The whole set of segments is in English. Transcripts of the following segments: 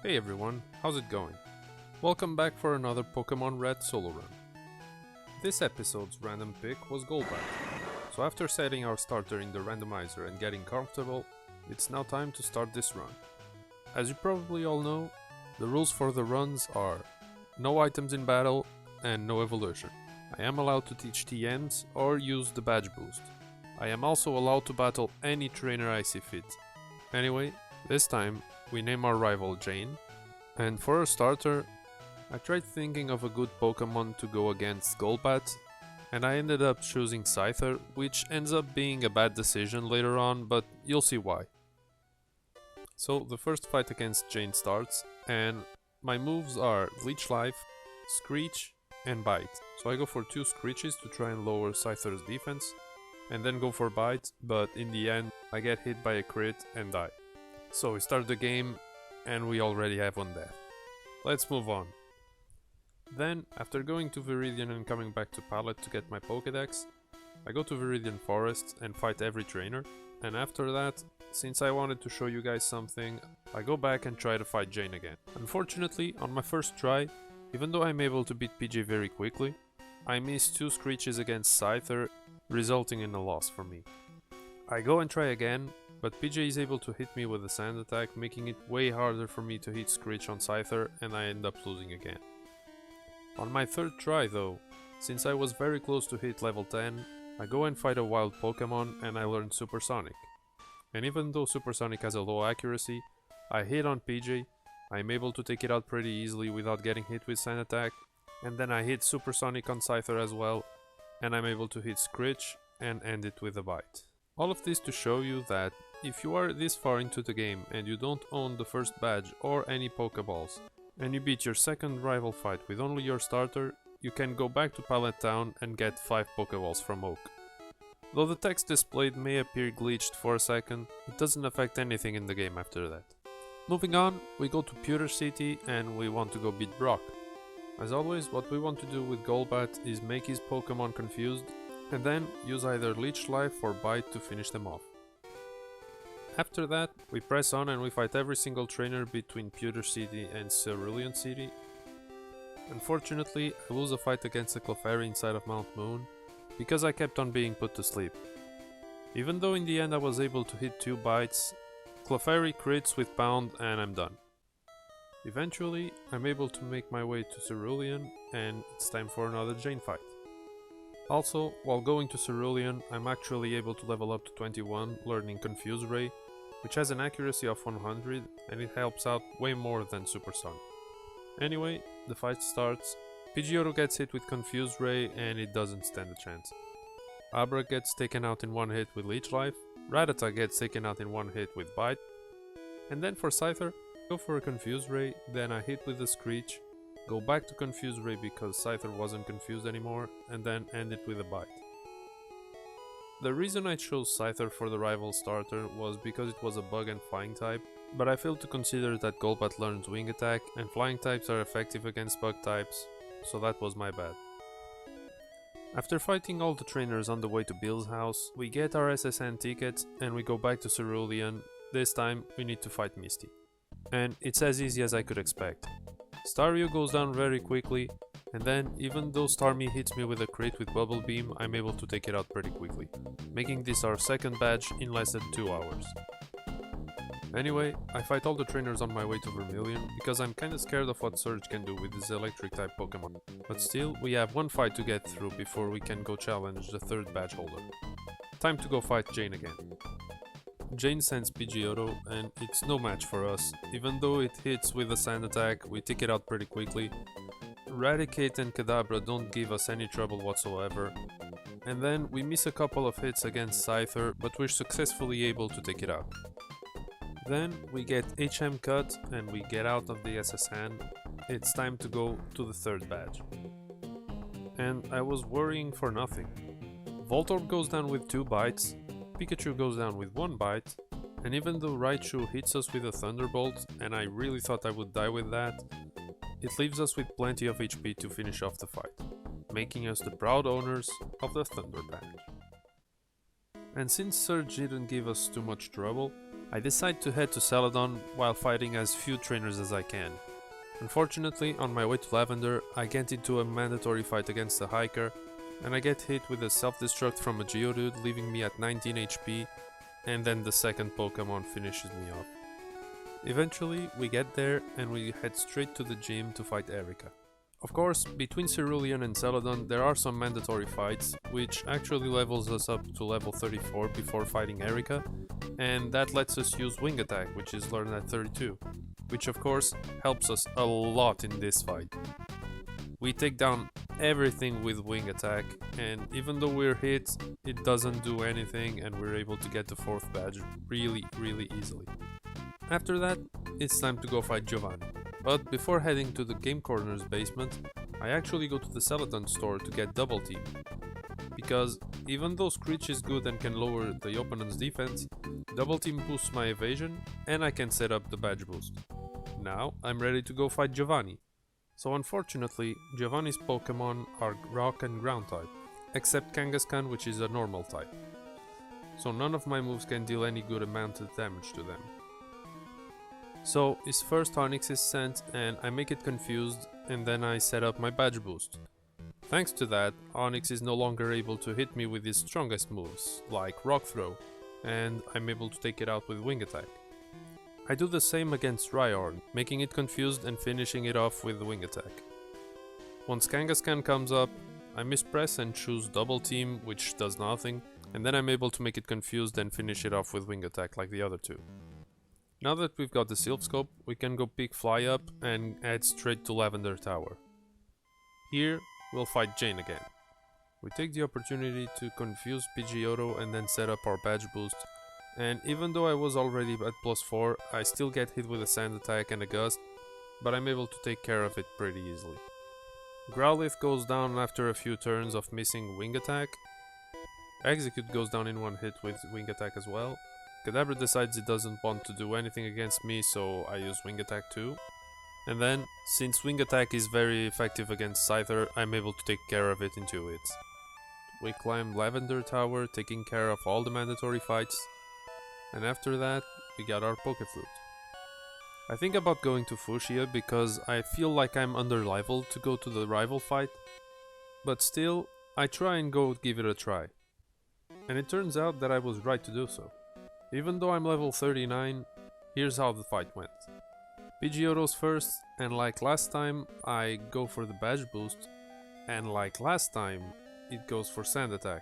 Hey everyone, how's it going? Welcome back for another Pokemon Red solo run. This episode's random pick was Golbat, so after setting our starter in the randomizer and getting comfortable, it's now time to start this run. As you probably all know, the rules for the runs are no items in battle and no evolution. I am allowed to teach TMs or use the badge boost. I am also allowed to battle any trainer I see fit. Anyway, this time we name our rival Jane, and for a starter, I tried thinking of a good Pokemon to go against Golbat, and I ended up choosing Scyther, which ends up being a bad decision later on, but you'll see why. So the first fight against Jane starts, and my moves are Leech Life, Screech, and Bite. So I go for 2 Screeches to try and lower Scyther's defense, and then go for Bite, but in the end I get hit by a crit and die. So we start the game, and we already have 1 death. Let's move on. Then, after going to Viridian and coming back to Pallet to get my Pokédex, I go to Viridian Forest and fight every trainer, and after that, since I wanted to show you guys something, I go back and try to fight Jane again. Unfortunately, on my first try, even though I'm able to beat PJ very quickly, I miss 2 Screeches against Scyther, resulting in a loss for me. I go and try again, but PJ is able to hit me with a sand attack, making it way harder for me to hit Screech on Scyther, and I end up losing again. On my third try though, since I was very close to hit level 10, I go and fight a wild Pokemon and I learn Supersonic. And even though Supersonic has a low accuracy, I hit on PJ, I'm able to take it out pretty easily without getting hit with sand attack, and then I hit Supersonic on Scyther as well, and I'm able to hit Screech and end it with a Bite. All of this to show you that if you are this far into the game and you don't own the first badge or any Pokeballs, and you beat your second rival fight with only your starter, you can go back to Pallet Town and get 5 Pokeballs from Oak. Though the text displayed may appear glitched for a second, it doesn't affect anything in the game after that. Moving on, we go to Pewter City and we want to go beat Brock. As always, what we want to do with Golbat is make his Pokemon confused, and then use either Leech Life or Bite to finish them off. After that, we press on and we fight every single trainer between Pewter City and Cerulean City. Unfortunately, I lose a fight against a Clefairy inside of Mount Moon, because I kept on being put to sleep. Even though in the end I was able to hit 2 bites, Clefairy crits with Pound and I'm done. Eventually, I'm able to make my way to Cerulean, and it's time for another Jane fight. Also, while going to Cerulean, I'm actually able to level up to 21, learning Confuse Ray, which has an accuracy of 100, and it helps out way more than Supersonic. Anyway, the fight starts. Pidgeotto gets hit with Confuse Ray, and it doesn't stand a chance. Abra gets taken out in 1 hit with Leech Life, Rattata gets taken out in 1 hit with Bite, and then for Scyther, go for a Confuse Ray, then I hit with a Screech, go back to Confuse Ray because Scyther wasn't confused anymore, and then end it with a Bite. The reason I chose Scyther for the rival starter was because it was a bug and flying type, but I failed to consider that Golbat learns wing attack and flying types are effective against bug types, so that was my bad. After fighting all the trainers on the way to Bill's house, we get our SSN ticket and we go back to Cerulean. This time we need to fight Misty. And it's as easy as I could expect. Staryu goes down very quickly, and then even though Starmie hits me with a crit with Bubble Beam, I'm able to take it out pretty quickly, making this our second badge in less than 2 hours. Anyway, I fight all the trainers on my way to Vermilion, because I'm kinda scared of what Surge can do with his electric type Pokemon. But still, we have 1 fight to get through before we can go challenge the 3rd badge holder. Time to go fight Jane again. Jane sends Pidgeotto, and it's no match for us. Even though it hits with a sand attack, we take it out pretty quickly. Raticate and Kadabra don't give us any trouble whatsoever. And then we miss a couple of hits against Scyther, but we're successfully able to take it out. Then we get HM cut and we get out of the SSN. It's time to go to the 3rd badge. And I was worrying for nothing. Voltorb goes down with 2 bites, Pikachu goes down with 1 bite, and even though Raichu hits us with a Thunderbolt, and I really thought I would die with that, it leaves us with plenty of HP to finish off the fight, making us the proud owners of the Thunder Badge. And since Surge didn't give us too much trouble, I decide to head to Celadon while fighting as few trainers as I can. Unfortunately, on my way to Lavender, I get into a mandatory fight against a hiker, and I get hit with a self-destruct from a Geodude, leaving me at 19 HP, and then the second Pokemon finishes me off. Eventually, we get there and we head straight to the gym to fight Erika. Of course, between Cerulean and Celadon there are some mandatory fights, which actually levels us up to level 34 before fighting Erika, and that lets us use Wing Attack, which is learned at 32, which of course helps us a lot in this fight. We take down everything with Wing Attack, and even though we're hit, it doesn't do anything and we're able to get the 4th badge really easily. After that, it's time to go fight Giovanni. But before heading to the Game Corner's basement, I actually go to the Celadon store to get Double Team. Because even though Screech is good and can lower the opponent's defense, Double Team boosts my evasion and I can set up the badge boost. Now I'm ready to go fight Giovanni. So unfortunately, Giovanni's Pokemon are Rock and Ground type, except Kangaskhan, which is a normal type. So none of my moves can deal any good amount of damage to them. So his first Onix is sent and I make it confused, and then I set up my badge boost. Thanks to that, Onix is no longer able to hit me with his strongest moves, like Rock Throw, and I'm able to take it out with Wing Attack. I do the same against Rhyhorn, making it confused and finishing it off with Wing Attack. Once Kangaskhan comes up, I mispress and choose Double Team, which does nothing, and then I'm able to make it confused and finish it off with Wing Attack like the other two. Now that we've got the Silph Scope, we can go pick Fly Up and head straight to Lavender Tower. Here, we'll fight Jane again. We take the opportunity to confuse Pidgeotto and then set up our badge boost, and even though I was already at +4, I still get hit with a Sand Attack and a Gust, but I'm able to take care of it pretty easily. Growlithe goes down after a few turns of missing Wing Attack. Execute goes down in one hit with Wing Attack as well. Kadabra decides it doesn't want to do anything against me, so I use Wing Attack too. And then, since Wing Attack is very effective against Scyther, I'm able to take care of it in 2 hits. We climb Lavender Tower, taking care of all the mandatory fights, and after that, we got our Pokeflute. I think about going to Fuchsia because I feel like I'm under-leveled to go to the rival fight, but still, I try and go give it a try. And it turns out that I was right to do so. Even though I'm level 39, here's how the fight went. Pidgeotto's first, and like last time, I go for the badge boost, and like last time, it goes for Sand Attack.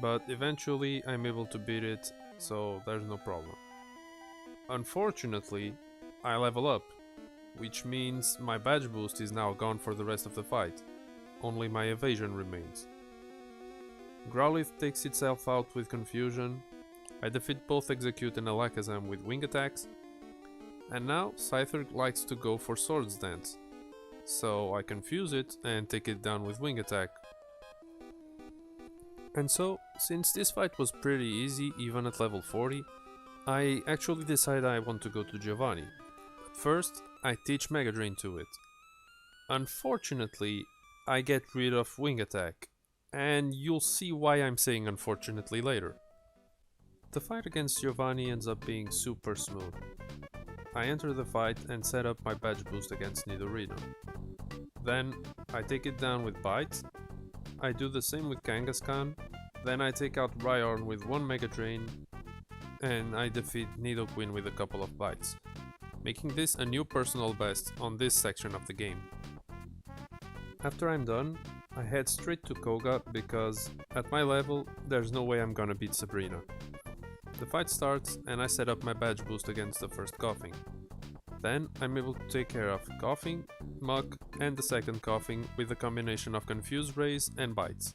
But eventually I'm able to beat it, so there's no problem. Unfortunately, I level up, which means my badge boost is now gone for the rest of the fight. Only my evasion remains. Growlithe takes itself out with confusion. I defeat both Execute and Alakazam with Wing Attacks, and now Scyther likes to go for Swords Dance, so I confuse it and take it down with Wing Attack. And so, since this fight was pretty easy even at level 40, I actually decide I want to go to Giovanni. But first, I teach Mega Drain to it. Unfortunately, I get rid of Wing Attack, and you'll see why I'm saying unfortunately later. The fight against Giovanni ends up being super smooth. I enter the fight and set up my badge boost against Nidorino. Then I take it down with Bite. I do the same with Kangaskhan. Then I take out Rhyhorn with 1 Mega Drain, and I defeat Nidoqueen with a couple of bites, making this a new personal best on this section of the game. After I'm done, I head straight to Koga because at my level there's no way I'm gonna beat Sabrina. The fight starts and I set up my badge boost against the first Coughing. Then I'm able to take care of Coughing, Muk and the second Coughing with a combination of Confuse Rays and Bites.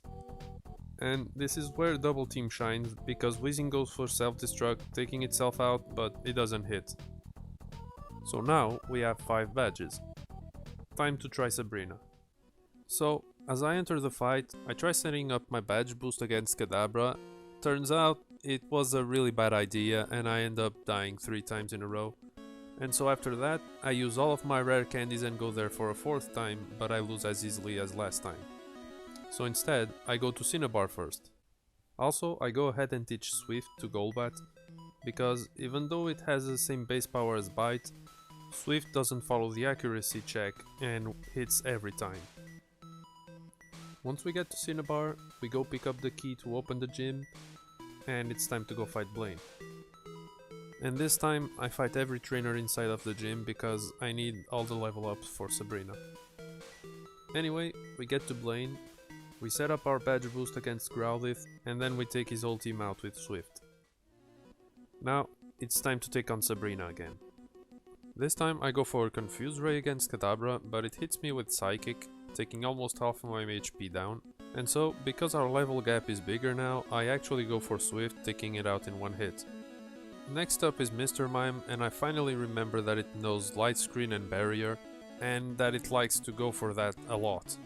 And this is where Double Team shines because Weezing goes for self-destruct, taking itself out, but it doesn't hit. So now we have 5 badges. Time to try Sabrina. So, as I enter the fight, I try setting up my badge boost against Kadabra. Turns out it was a really bad idea and I end up dying 3 times in a row. And so after that, I use all of my rare candies and go there for a 4th time, but I lose as easily as last time. So instead, I go to Cinnabar first. Also, I go ahead and teach Swift to Golbat, because even though it has the same base power as Bite, Swift doesn't follow the accuracy check and hits every time. Once we get to Cinnabar, we go pick up the key to open the gym, and it's time to go fight Blaine. And this time I fight every trainer inside of the gym because I need all the level ups for Sabrina. Anyway, we get to Blaine, we set up our badge boost against Growlithe, and then we take his whole team out with Swift. Now, it's time to take on Sabrina again. This time I go for a Confuse Ray against Kadabra, but it hits me with Psychic, taking almost half of my HP down, and so, because our level gap is bigger now, I actually go for Swift, taking it out in one hit. Next up is Mr. Mime, and I finally remember that it knows Light Screen and Barrier, and that it likes to go for that a lot.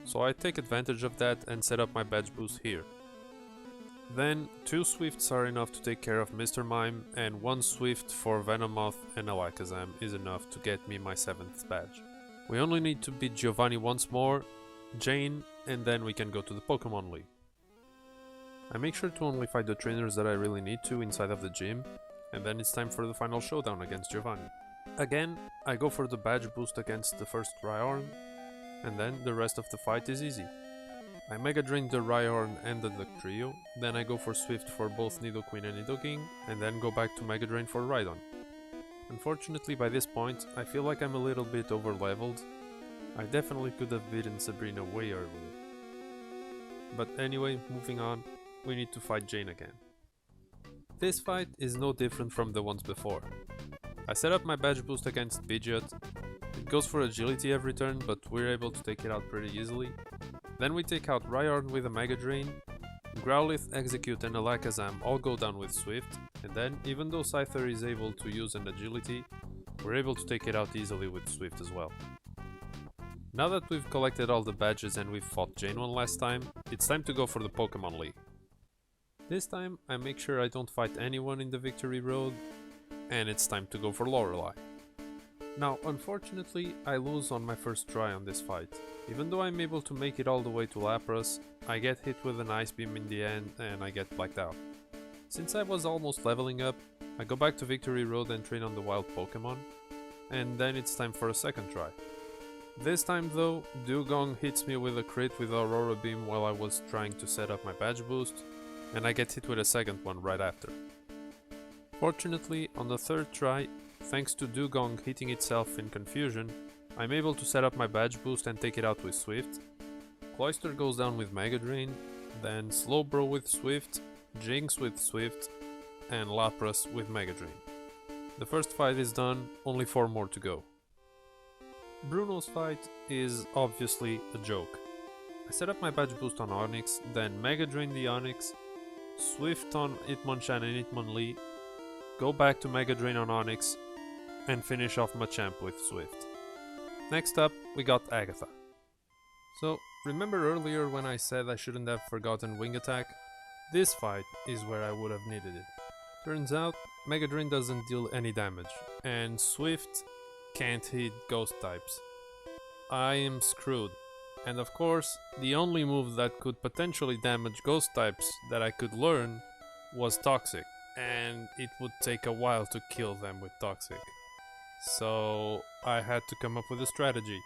So I take advantage of that and set up my badge boost here. Then, 2 Swifts are enough to take care of Mr. Mime, and 1 Swift for Venomoth and Alakazam is enough to get me my 7th badge. We only need to beat Giovanni once more, Jane, and then we can go to the Pokemon League. I make sure to only fight the trainers that I really need to inside of the gym, and then it's time for the final showdown against Giovanni. Again, I go for the badge boost against the first Rhyhorn, and then the rest of the fight is easy. I Mega Drain the Rhyhorn and the Dugtrio, then I go for Swift for both Nidoqueen and Nidoking, and then go back to Mega Drain for Rhydon. Unfortunately, by this point, I feel like I'm a little bit over leveled. I definitely could have beaten Sabrina way earlier. But anyway, moving on, we need to fight Jane again. This fight is no different from the ones before. I set up my badge boost against Pidgeot. It goes for agility every turn, but we're able to take it out pretty easily. Then we take out Rhyhorn with a Mega Drain, Growlithe, Execute and Alakazam all go down with Swift, and then, even though Scyther is able to use an agility, we're able to take it out easily with Swift as well. Now that we've collected all the badges and we've fought Jane one last time, it's time to go for the Pokemon League. This time I make sure I don't fight anyone in the Victory Road, and it's time to go for Lorelei. Now, unfortunately, I lose on my first try on this fight. Even though I'm able to make it all the way to Lapras, I get hit with an Ice Beam in the end and I get blacked out. Since I was almost leveling up, I go back to Victory Road and train on the wild Pokemon, and then it's time for a second try. This time though, Dugong hits me with a crit with Aurora Beam while I was trying to set up my badge boost, and I get hit with a second one right after. Fortunately, on the third try, thanks to Dugong hitting itself in confusion, I'm able to set up my badge boost and take it out with Swift. Cloyster goes down with Mega Drain, then Slowbro with Swift, Jinx with Swift, and Lapras with Mega Drain. The first fight is done, only 4 more to go. Bruno's fight is obviously a joke. I set up my badge boost on Onix, then Mega Drain the Onix, Swift on Hitmonchan and Hitmonlee, go back to Mega Drain on Onix, and finish off Machamp with Swift. Next up, we got Agatha. So, remember earlier when I said I shouldn't have forgotten Wing Attack? This fight is where I would have needed it. Turns out, Mega Drain doesn't deal any damage, and Swift can't hit Ghost types. I am screwed. And of course, the only move that could potentially damage Ghost types that I could learn was Toxic, and it would take a while to kill them with Toxic. So I had to come up with a strategy.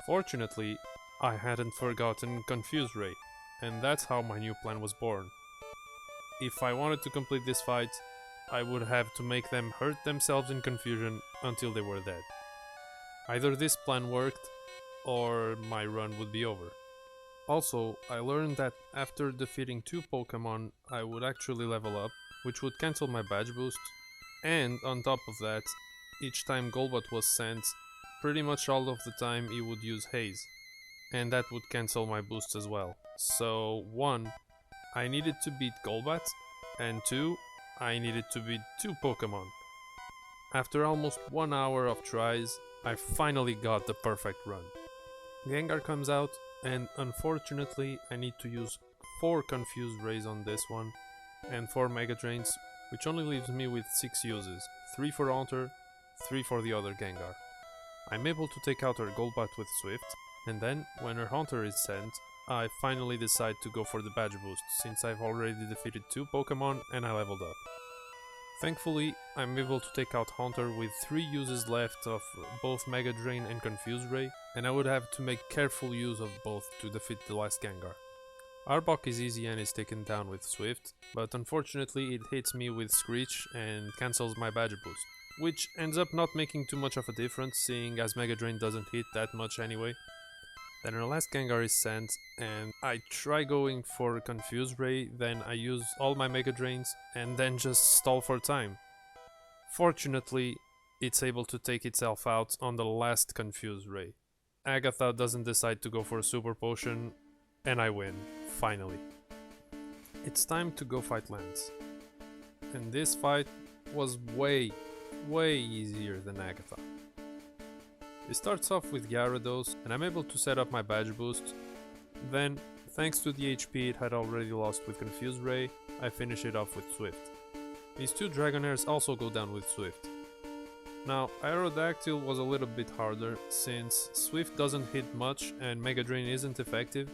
Fortunately, I hadn't forgotten Confuse Ray, and that's how my new plan was born. If I wanted to complete this fight, I would have to make them hurt themselves in confusion until they were dead. Either this plan worked, or my run would be over. Also, I learned that after defeating 2 Pokemon, I would actually level up, which would cancel my badge boost, and on top of that, each time Golbat was sent, pretty much all of the time he would use Haze, and that would cancel my boosts as well. So 1, I needed to beat Golbat, and 2, I needed to beat 2 Pokemon. After almost 1 hour of tries, I finally got the perfect run. Gengar comes out, and unfortunately I need to use 4 Confused Rays on this one, and 4 Mega Drains, which only leaves me with 6 uses, 3 for Haunter, 3 for the other Gengar. I'm able to take out her Golbat with Swift, and then, when her Haunter is sent, I finally decide to go for the badge boost, since I've already defeated 2 Pokemon and I leveled up. Thankfully, I'm able to take out Haunter with 3 uses left of both Mega Drain and Confuse Ray, and I would have to make careful use of both to defeat the last Gengar. Arbok is easy and is taken down with Swift, but unfortunately it hits me with Screech and cancels my Badger Boost, which ends up not making too much of a difference, seeing as Mega Drain doesn't hit that much anyway. Then our last Gengar is sent, and I try going for Confuse Ray, then I use all my Mega Drains, and then just stall for time. Fortunately, it's able to take itself out on the last Confuse Ray. Agatha doesn't decide to go for a Super Potion, and I win, finally. It's time to go fight Lance. And this fight was way easier than Agatha. It starts off with Gyarados, and I'm able to set up my Badge Boost. Then, thanks to the HP it had already lost with Confuse Ray, I finish it off with Swift. These 2 Dragonairs also go down with Swift. Now, Aerodactyl was a little bit harder, since Swift doesn't hit much and Mega Drain isn't effective,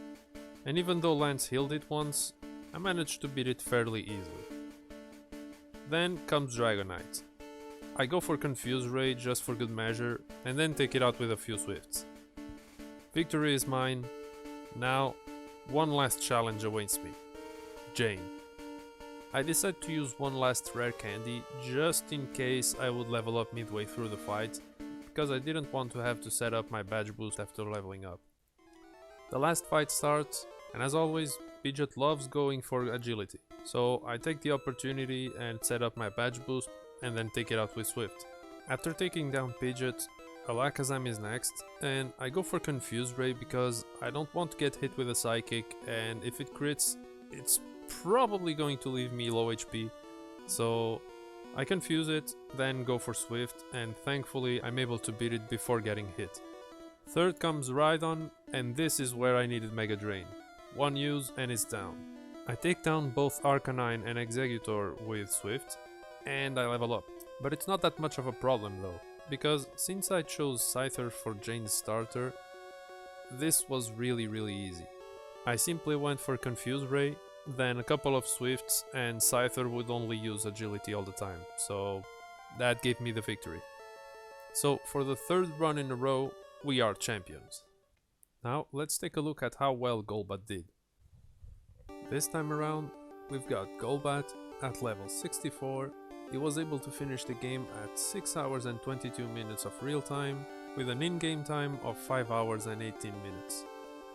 and even though Lance healed it once, I managed to beat it fairly easily. Then comes Dragonite. I go for Confuse Ray just for good measure, and then take it out with a few Swifts. Victory is mine. Now, one last challenge awaits me. Jane. I decide to use one last rare candy, just in case I would level up midway through the fight, because I didn't want to have to set up my Badge Boost after leveling up. The last fight starts, and as always, Pidgeot loves going for agility, so I take the opportunity and set up my Badge Boost, and then take it out with Swift. After taking down Pidgeot, Alakazam is next, and I go for Confuse Ray because I don't want to get hit with a Psychic, and if it crits, it's probably going to leave me low HP, so I confuse it, then go for Swift, and thankfully I'm able to beat it before getting hit. Third comes Rhydon, and this is where I needed Mega Drain. 1 use and it's down. I take down both Arcanine and Exeggutor with Swift, and I level up. But it's not that much of a problem though, because since I chose Scyther for Jane's starter, this was really easy. I simply went for Confuse Ray, then a couple of Swifts, and Scyther would only use agility all the time, so that gave me the victory. So for the 3rd run in a row, we are champions. Now let's take a look at how well Golbat did. This time around, we've got Golbat at level 64. He was able to finish the game at 6 hours and 22 minutes of real time, with an in-game time of 5 hours and 18 minutes.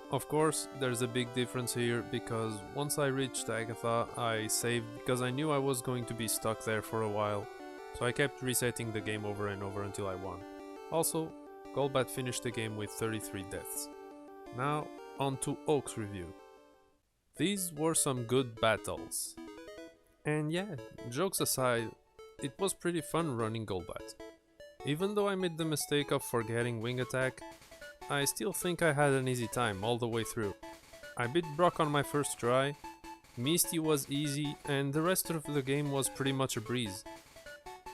Of course, there's a big difference here, because once I reached Agatha, I saved because I knew I was going to be stuck there for a while, so I kept resetting the game over and over until I won. Also, Golbat finished the game with 33 deaths. Now, on to Oak's review. These were some good battles. And yeah, jokes aside, it was pretty fun running Golbat. Even though I made the mistake of forgetting Wing Attack, I still think I had an easy time all the way through. I beat Brock on my first try, Misty was easy, and the rest of the game was pretty much a breeze.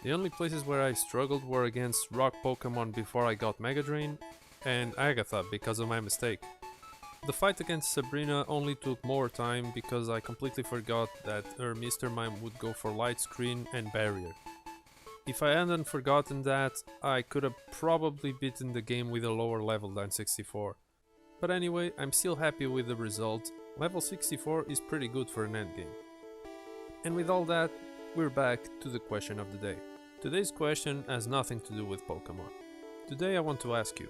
The only places where I struggled were against rock Pokemon before I got Mega Drain, and Agatha because of my mistake. The fight against Sabrina only took more time because I completely forgot that her Mr. Mime would go for Light Screen and Barrier. If I hadn't forgotten that, I could have probably beaten the game with a lower level than 64. But anyway, I'm still happy with the result. Level 64 is pretty good for an endgame. And with all that, we're back to the question of the day. Today's question has nothing to do with Pokemon. Today I want to ask you,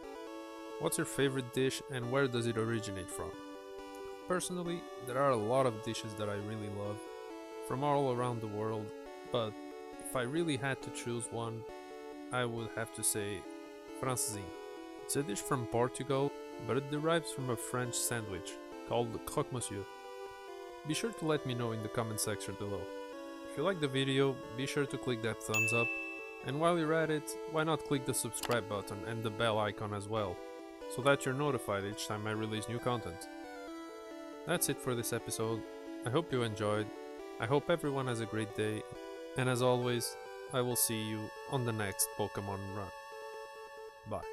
what's your favorite dish and where does it originate from? Personally, there are a lot of dishes that I really love, from all around the world, but if I really had to choose one, I would have to say francesinha. It's a dish from Portugal, but it derives from a French sandwich called croque-monsieur. Be sure to let me know in the comment section below. If you like the video, be sure to click that thumbs up, and while you're at it, why not click the subscribe button and the bell icon as well, so that you're notified each time I release new content. That's it for this episode. I hope you enjoyed. I hope everyone has a great day, and as always, I will see you on the next Pokemon run. Bye.